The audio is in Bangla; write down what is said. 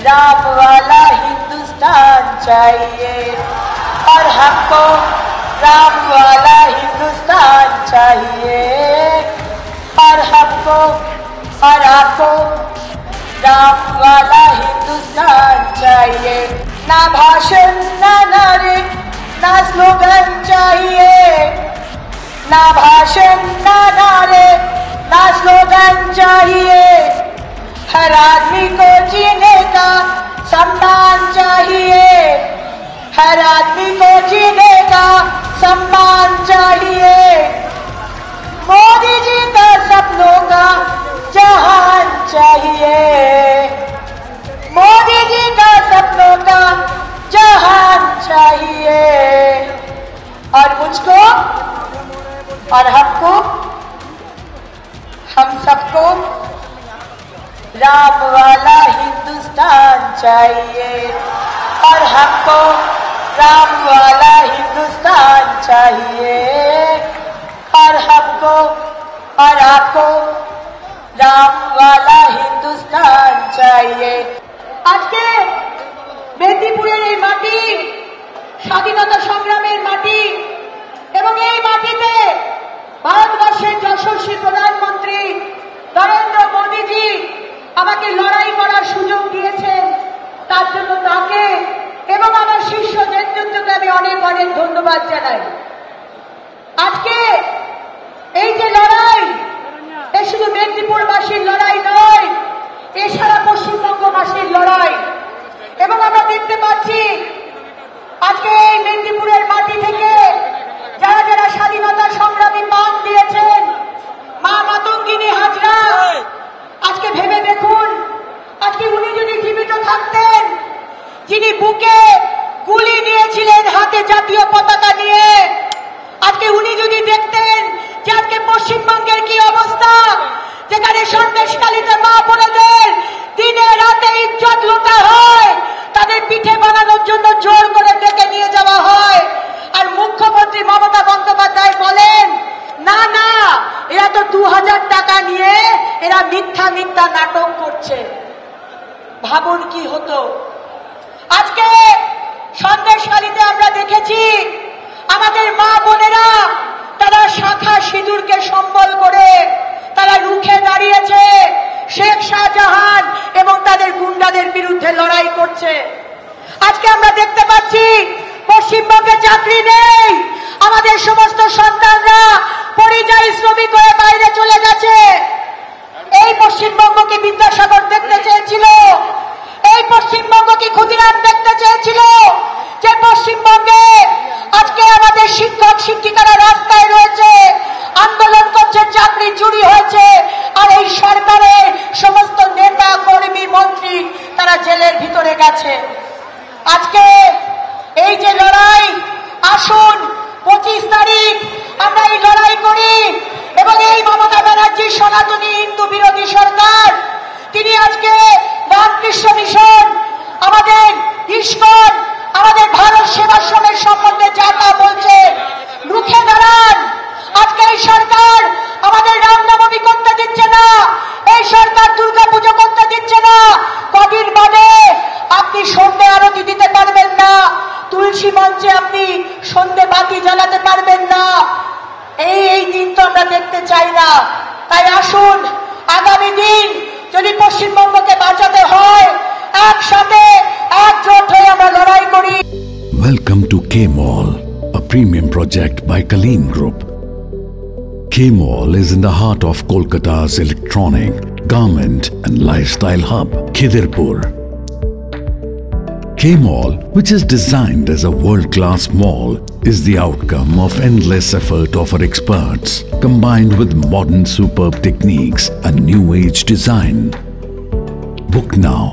राम वाला हिंदुस्तान चाहिए और हमको राम वाला हिंदुस्तान चाहिए और हमको और आपको राम वाला हिंदुस्तान चाहिए। ना भाषण ना नारे ना स्लोगन चाहिए, ना भाषण ना नारे ना स्लोगन चाहिए। हर आदमी को जीने का सम्मान चाहिए, हर आदमी को जीने का सम्मान चाहिए। मोदी जी का सपनों का जहान चाहिए, मोदी जी का सपनों का जहान चाहिए। और मुझको और हमको, हम सबको राम वाला हिंदुस्तान चाहिए और हमको राम वाला हिंदुस्तान चाहिए और हमको और आपको राम वाला हिंदुस्तान चाहिए। आज के মেদিনীপুরের এই মাটি স্বাধীনতা সংগ্রামের মাটি এবং এই মাটিতে ভারতবর্ষের যশস্বী প্রধানমন্ত্রী নরেন্দ্র মোদীজি আমাকে লড়াই করার সুযোগ দিয়েছেন। তার জন্য তাকে এবং আমার শীর্ষ নেতৃত্বকে আমি অনেক অনেক ধন্যবাদ জানাই। আজকে এই যে লড়াই, এ শুধু মেদিনীপুরবাসীর লড়াই নয়, এ সারা পশ্চিমবঙ্গবাসীর লড়াই। এবং আমরা দেখতে পাচ্ছি আজকে এই মেদিনীপুরের মাটি থেকে যারা যারা স্বাধীনতা সংগ্রামী প্রাণ দিয়েছেন, মা মাতঙ্গিনী হাজরা, আজকে ভেবে দেখুন, আজকে উনি যদি জীবিত থাকতেন, যিনি বুকে গুলি নিয়েছিলেন হাতে জাতীয় পতাকা নিয়ে, আজকে উনি যদি দেখতেন যে আজকে পশ্চিমবঙ্গের কি অবস্থা, যেখানে সন্দেশখালীতে মা বোনেদের দিনে রাতে ইজ্জত লুটা হয়, তাদের পিঠে বানানোর জন্য জোর করে ডেকে নিয়ে যাওয়া হয়। আর মুখ্যমন্ত্রী মমতা বন্দ্যোপাধ্যায় বলেন, না না, এরা তো 2000 টাকা নিয়ে এরা মিথ্যা মিথ্যা নাটক করছে। ভাবুন কি হতো। আজকে সন্দেশখালীতে আমরা দেখেছি আমাদের মা বোনেরা তারা শাখা সিঁদুরকে সম্বল করে তারা রুখে দাঁড়িয়েছে, শেখ শাহজাহান এবং তাদের গুন্ডাদের বিরুদ্ধে লড়াই করছে। আজকে আমরা দেখতে পাচ্ছি পশ্চিমবঙ্গে চাকরি নেই, আমাদের সমস্ত সন্তানরা পরিযায়ী শ্রমিক হয়ে বাইরে চলে গেছে। এই পশ্চিমবঙ্গকে বিদ্যাসাগর দেখতে চেয়েছিল, এই পশ্চিমবঙ্গকে ক্ষুদিরাম দেখতে চেয়েছিল, যে পশ্চিমবঙ্গে আজকে আমাদের শিক্ষক শিক্ষিকারা রাস্তায় রয়েছে, আন্দোলন করছে, চাকরি চুরি হয়েছে, আর এই সরকারের সমস্ত নেতা কর্মী মন্ত্রী তারা জেলের ভিতরে গেছে। আজকে এই যে লড়াই, আসুন 25 তারিখ আমরা এই লড়াই করি এবং এই মমতা ব্যানার্জির সনাতনী হিন্দু বিরোধী সরকার, তিনি আজকে রামকৃষ্ণ মিশন, আমাদের ইস্কন, আমাদের ভারত সেবাশ্রমের সম্বন্ধে যা তা বলছে, রুখে দাঁড়ান। আজকে এই সরকার আমাদের রামনবমী করতে দিচ্ছে না, এই সরকার দুর্গাপুজো করতে দিচ্ছে না। কদিন বাদে আপনি সন্ধ্যে আরতি দিতে পারবেন না, তুলসী মঞ্চে আপনি সন্ধ্যে বাতি জ্বালাতে পারবেন না। এই দিন তো আমরা দেখতে চাই না। তাই আসুন আগামী দিন যদি পশ্চিমবঙ্গকে বাঁচাতে হয়, একসাথে একজোট হয়ে আমরা লড়াই করি। Welcome to K-Mall, a premium project by Kaleen Group. K-Mall is in the heart of Kolkata's electronic, garment and lifestyle hub, Khidirpur. K-Mall, which is designed as a world-class mall, is the outcome of endless effort of our experts, combined with modern superb techniques and new age design. Book now